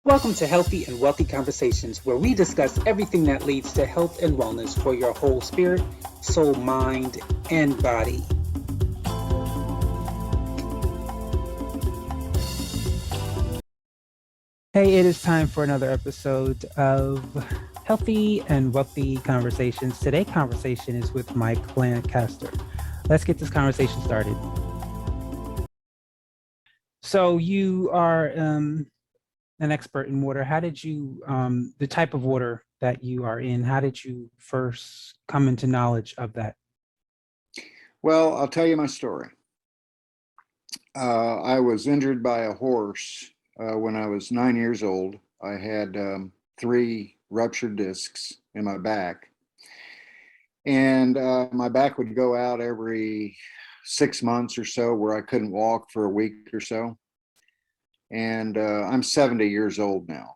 Welcome to Healthy and Wealthy Conversations, where we discuss everything that leads to health and wellness for your whole spirit, soul, mind, and body. Hey, it is time for another episode of Healthy and Wealthy Conversations. Today's conversation is with Mike Lancaster. Let's get this conversation started. So you are an expert in water. How did you, the type of water that you are in, how did you first come into knowledge of that? Well, I'll tell you my story. I was injured by a horse when I was 9 years old. I had three ruptured discs in my back, and my back would go out every 6 months or so, where I couldn't walk for a week or so. And I'm 70 years old now.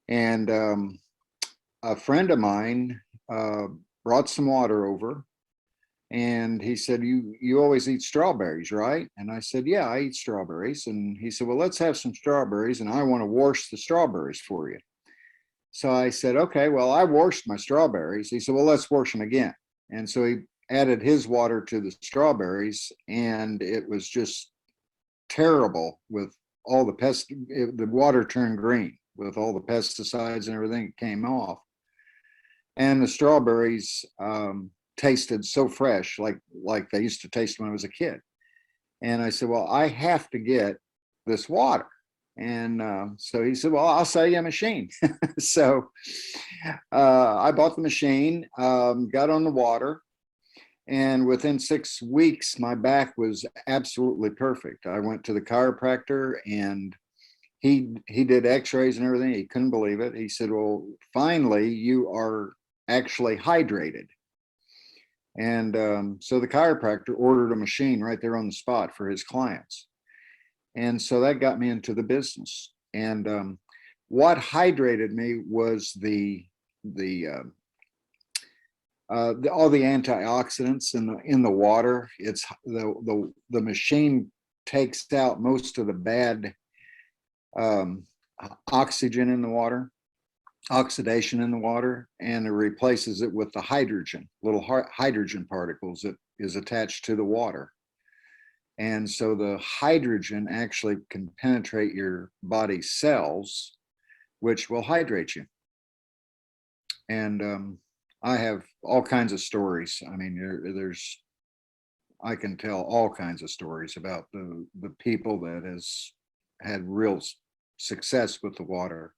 And a friend of mine brought some water over, and he said, you always eat strawberries, right? And I said, yeah, I eat strawberries. And he said, well, let's have some strawberries, and I want to wash the strawberries for you. So I said, okay, well, I washed my strawberries. He said, well, let's wash them again. And so he added his water to the strawberries, and it was just terrible with all the water turned green with all the pesticides and everything that came off. And the strawberries tasted so fresh, like they used to taste when I was a kid. And I said, well, I have to get this water. And so he said, well, I'll sell you a machine. So I bought the machine, got on the water, and within 6 weeks, my back was absolutely perfect. I went to the chiropractor, and he did x-rays and everything. He couldn't believe it. He said, well, finally, you are actually hydrated. And so the chiropractor ordered a machine right there on the spot for his clients. And so that got me into the business. And what hydrated me was all the antioxidants in the water. It's the machine takes out most of the bad oxygen in the water, oxidation in the water, and it replaces it with the hydrogen, little hydrogen particles that is attached to the water. And so the hydrogen actually can penetrate your body's cells, which will hydrate you. And I have all kinds of stories. I mean, I can tell all kinds of stories about the people that has had real success with the water.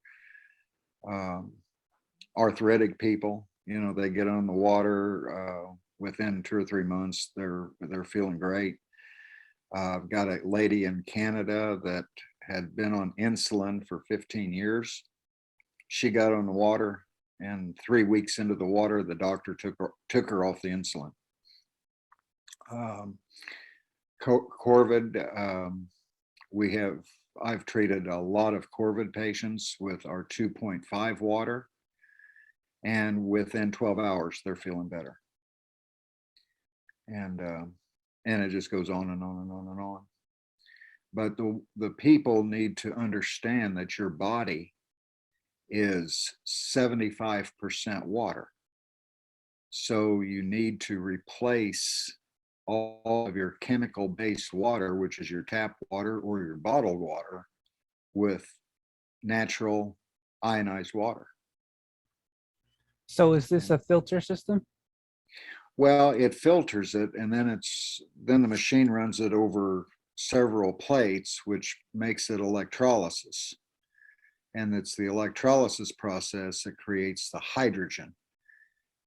Arthritic people, they get on the water within 2 or 3 months, they're feeling great. I've got a lady in Canada that had been on insulin for 15 years. She got on the water, and 3 weeks into the water, the doctor took her off the insulin. Corvid, I've treated a lot of Corvid patients with our 2.5 water, and within 12 hours, they're feeling better. And it just goes on and on and on and on. But the people need to understand that your body is 75% water. So you need to replace all of your chemical-based water, which is your tap water or your bottled water, with natural ionized water. So is this a filter system? Well, it filters it, and then the machine runs it over several plates, which makes it electrolysis. And it's the electrolysis process that creates the hydrogen.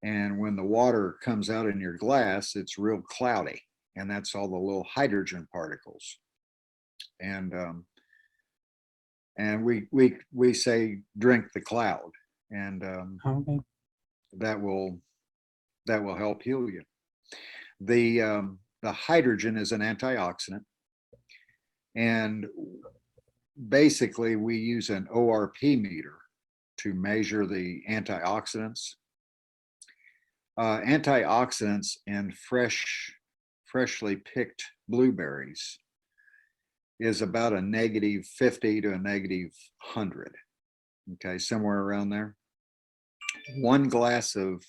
And when the water comes out in your glass, it's real cloudy, and that's all the little hydrogen particles. And we say drink the cloud, and Okay. that will help heal you. The hydrogen is an antioxidant, and basically we use an ORP meter to measure the antioxidants. Antioxidants in freshly picked blueberries is about a -50 to a -100. Okay, somewhere around there. One glass of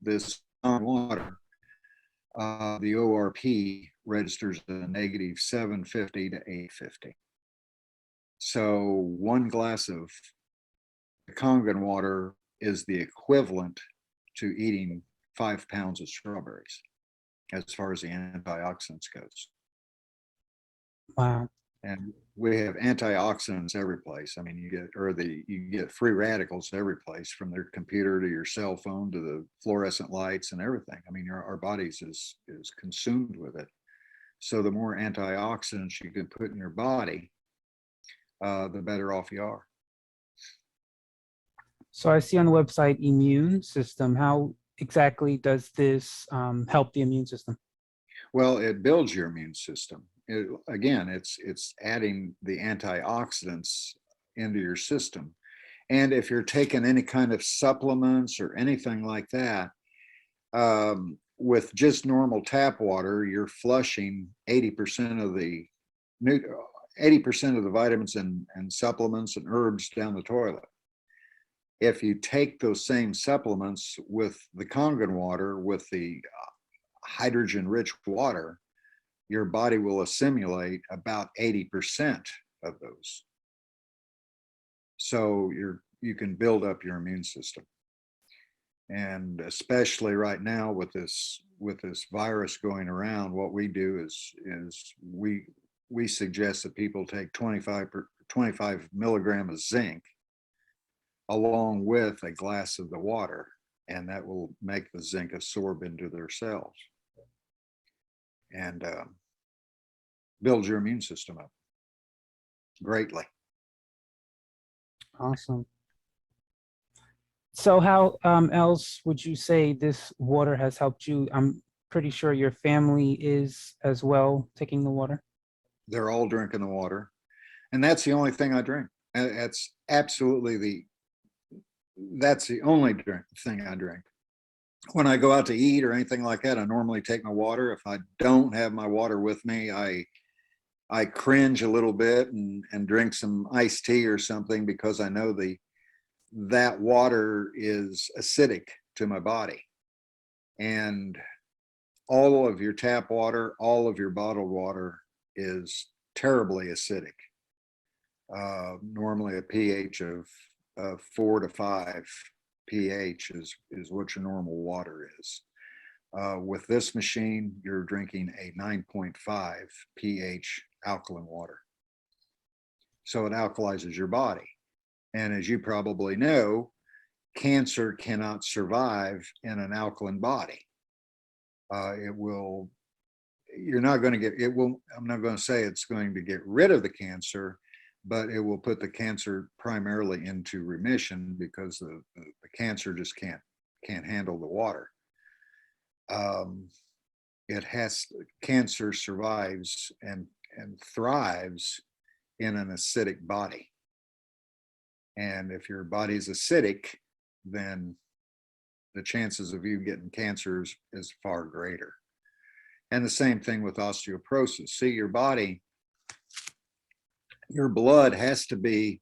this water, the ORP registers a -750 to 850. So one glass of Kangen water is the equivalent to eating 5 pounds of strawberries as far as the antioxidants goes. Wow. And we have antioxidants every place. I mean, you get free radicals every place, from their computer to your cell phone to the fluorescent lights and everything. I mean, our bodies is consumed with it. So the more antioxidants you can put in your body, the better off you are. So I see on the website immune system. How exactly does this help the immune system? Well, it builds your immune system. Again, it's adding the antioxidants into your system. And if you're taking any kind of supplements or anything like that, with just normal tap water, you're flushing 80% of the 80% of the vitamins and supplements and herbs down the toilet. If you take those same supplements with the Kangen water, with the hydrogen-rich water, your body will assimilate about 80% of those. So you can build up your immune system. And especially right now with this virus going around, what we do is we suggest that people take 25 milligrams of zinc along with a glass of the water, and that will make the zinc absorb into their cells and build your immune system up greatly. Awesome. So how else would you say this water has helped you? I'm pretty sure your family is as well taking the water. They're all drinking the water, and that's the only thing I drink. That's absolutely that's the only thing I drink. When I go out to eat or anything like that, I normally take my water. If I don't have my water with me, I cringe a little bit and drink some iced tea or something, because I know that water is acidic to my body. And all of your tap water, all of your bottled water is terribly acidic. Normally a pH of 4 to 5 pH is what your normal water is. With this machine, you're drinking a 9.5 pH alkaline water. So it alkalizes your body. And as you probably know, cancer cannot survive in an alkaline body. You're not going to get, I'm not going to say it's going to get rid of the cancer, but it will put the cancer primarily into remission, because the cancer just can't handle the water. Cancer survives and thrives in an acidic body. And if your body's acidic, then the chances of you getting cancer is far greater. And the same thing with osteoporosis. See, your blood has to be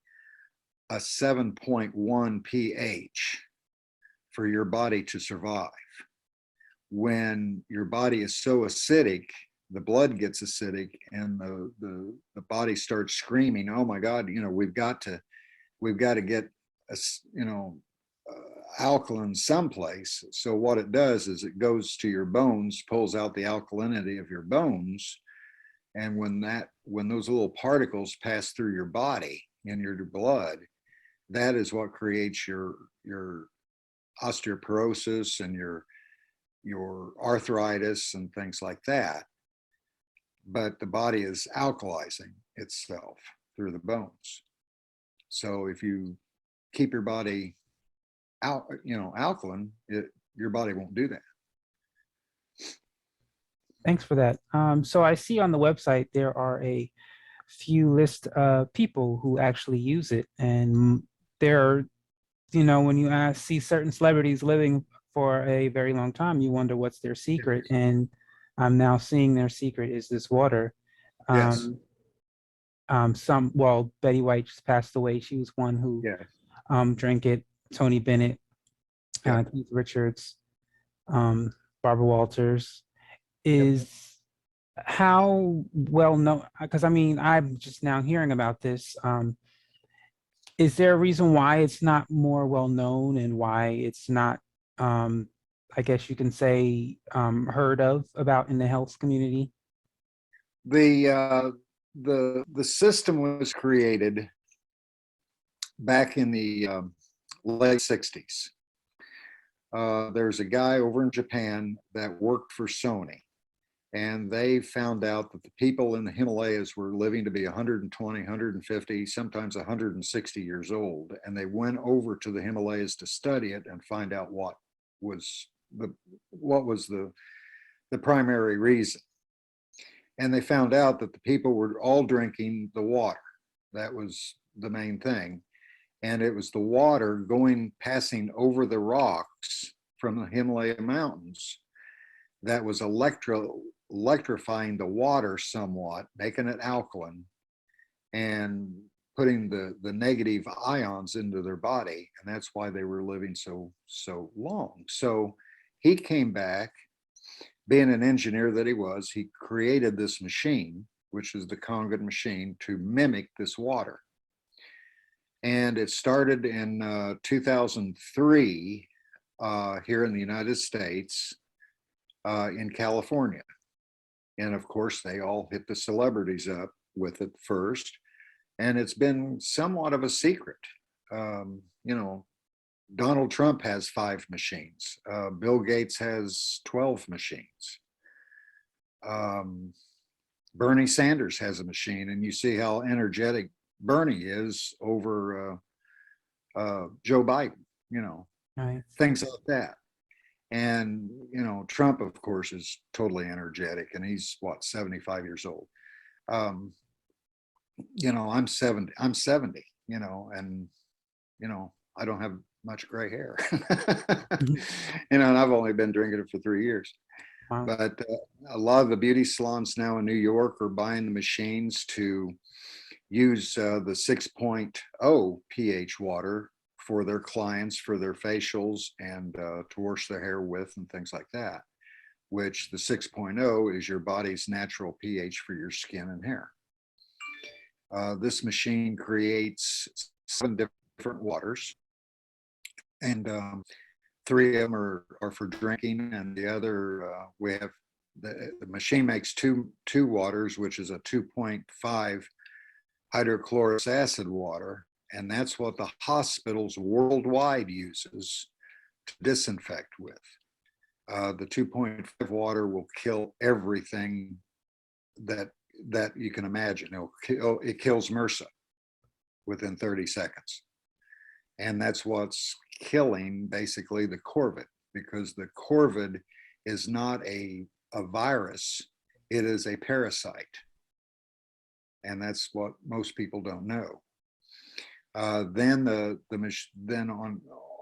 a 7.1 pH for your body to survive. When your body is so acidic, the blood gets acidic, and the body starts screaming, "Oh my God, we've got to get alkaline someplace." So what it does is it goes to your bones, pulls out the alkalinity of your bones, and when those little particles pass through your body in your blood, that is what creates your osteoporosis and your arthritis and things like that. But the body is alkalizing itself through the bones. So if you keep your body alkaline, your body won't do that. Thanks for that. So I see on the website there are a few list of people who actually use it, and there are, when you see certain celebrities living for a very long time, you wonder what's their secret. And I'm now seeing their secret is this water. Yes. well, Betty White just passed away. She was one who Yeah. drank it. Tony Bennett, Yep. Keith Richards, Barbara Walters. Yep. Is how well known, because I mean, I'm just now hearing about this. Is there a reason why it's not more well known and why it's not, um, I guess you can say, heard of about in the health community? The system was created back in the late 60s. There's a guy over in Japan that worked for Sony, and they found out that the people in the Himalayas were living to be 120, 150, sometimes 160 years old. And they went over to the Himalayas to study it and find out was the what was the primary reason. And they found out that the people were all drinking the water. That was the main thing. And it was the water passing over the rocks from the Himalaya mountains that was electrifying the water somewhat, making it alkaline, and putting the negative ions into their body. And that's why they were living so long. So he came back, being an engineer that he was, he created this machine, which is the Kangen machine, to mimic this water. And it started in 2003 here in the United States, in California. And of course, they all hit the celebrities up with it first. And it's been somewhat of a secret. You know, Donald Trump has 5 machines. Bill Gates has 12 machines. Bernie Sanders has a machine, and you see how energetic Bernie is over Joe Biden, Right. things like that. And, Trump, of course, is totally energetic, and he's 75 years old. I'm 70, and, I don't have much gray hair, Mhm. and I've only been drinking it for 3 years. Wow. But a lot of the beauty salons now in New York are buying the machines to use the 6.0 pH water for their clients, for their facials, and to wash their hair with and things like that, which the 6.0 is your body's natural pH for your skin and hair. This machine creates 7 different waters, and 3 of them are for drinking, and the other, we have the machine makes two waters, which is a 2.5 hydrochloric acid water, and that's what the hospitals worldwide uses to disinfect with. The 2.5 water will kill everything that you can imagine. It kills MRSA within 30 seconds. And that's what's killing basically the corvid, because the corvid is not a virus, it is a parasite. And that's what most people don't know. Then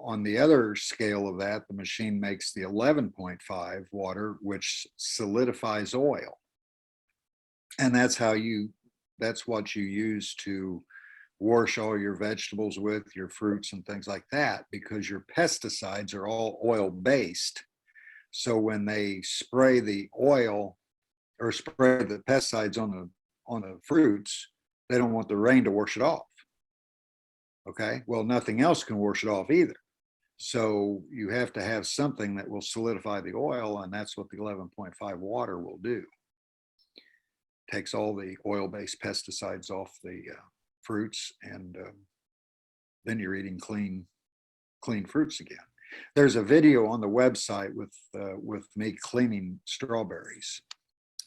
on the other scale of that, the machine makes the 11.5 water, which solidifies oil. And that's what you use to wash all your vegetables with, your fruits and things like that, because your pesticides are all oil based. So when they spray the oil or spray the pesticides on the fruits, they don't want the rain to wash it off. Okay, well, nothing else can wash it off either. So you have to have something that will solidify the oil, and that's what the 11.5 water will do. Takes all the oil-based pesticides off the fruits, and then you're eating clean fruits again. There's a video on the website with me cleaning strawberries,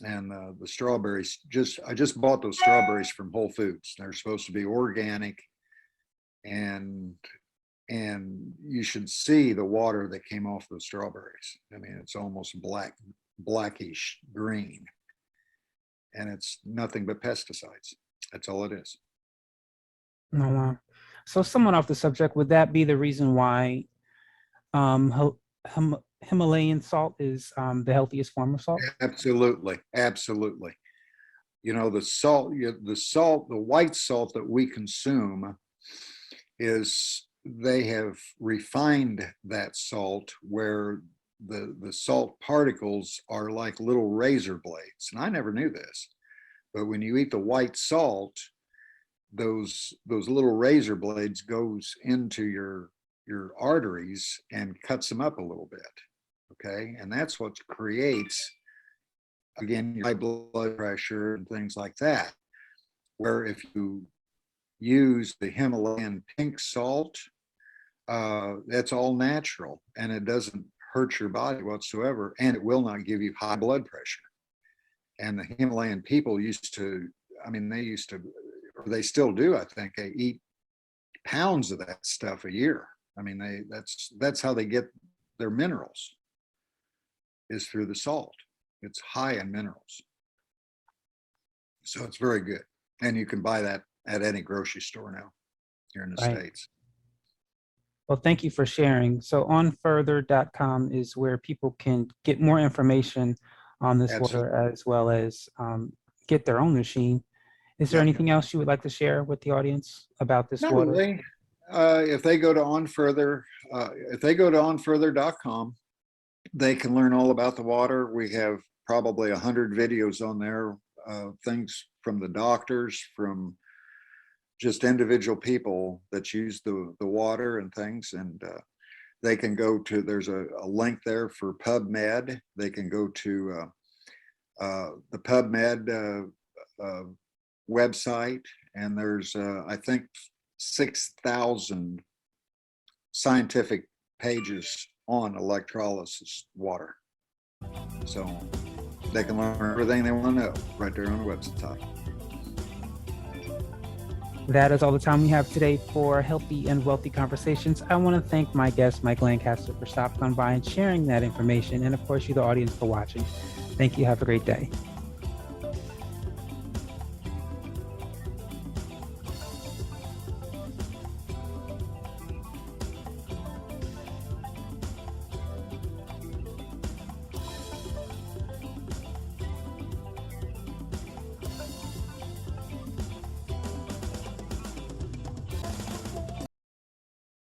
and the strawberries, I just bought those strawberries from Whole Foods. They're supposed to be organic, and you should see the water that came off those strawberries. I mean, it's almost blackish green, and it's nothing but pesticides. That's all it is. Oh, wow. So, somewhat off the subject, would that be the reason why Himalayan salt is the healthiest form of salt? Absolutely, absolutely. You know, the white salt that we consume is, they have refined that salt where the salt particles are like little razor blades. And I never knew this, but when you eat the white salt, those little razor blades goes into your arteries and cuts them up a little bit. Okay, and that's what creates, again, your high blood pressure and things like that. Where if you use the Himalayan pink salt, that's all natural and it doesn't hurt your body whatsoever, and it will not give you high blood pressure. And the Himalayan people used to, I mean, they used to, or they still do, I think, they eat pounds of that stuff a year. I mean, that's how they get their minerals, is through the salt. It's high in minerals. So it's very good. And you can buy that at any grocery store now here in the Right. States. Well, thank you for sharing. So onfurther.com is where people can get more information on this Absolutely. water, as well as get their own machine. Is there Yep. anything else you would like to share with the audience about this Not water? really. If they go to onfurther.com, they can learn all about the water. We have probably 100 videos on there, things from the doctors, from just individual people that use the water and things. And they can go to, there's a link there for PubMed. They can go to the PubMed website, and there's I think 6,000 scientific pages on electrolysis water. So they can learn everything they want to know right there on the website. That is all the time we have today for Healthy and Wealthy Conversations. I want to thank my guest, Mike Lancaster, for stopping on by and sharing that information, and of course, you, the audience, for watching. Thank you. Have a great day.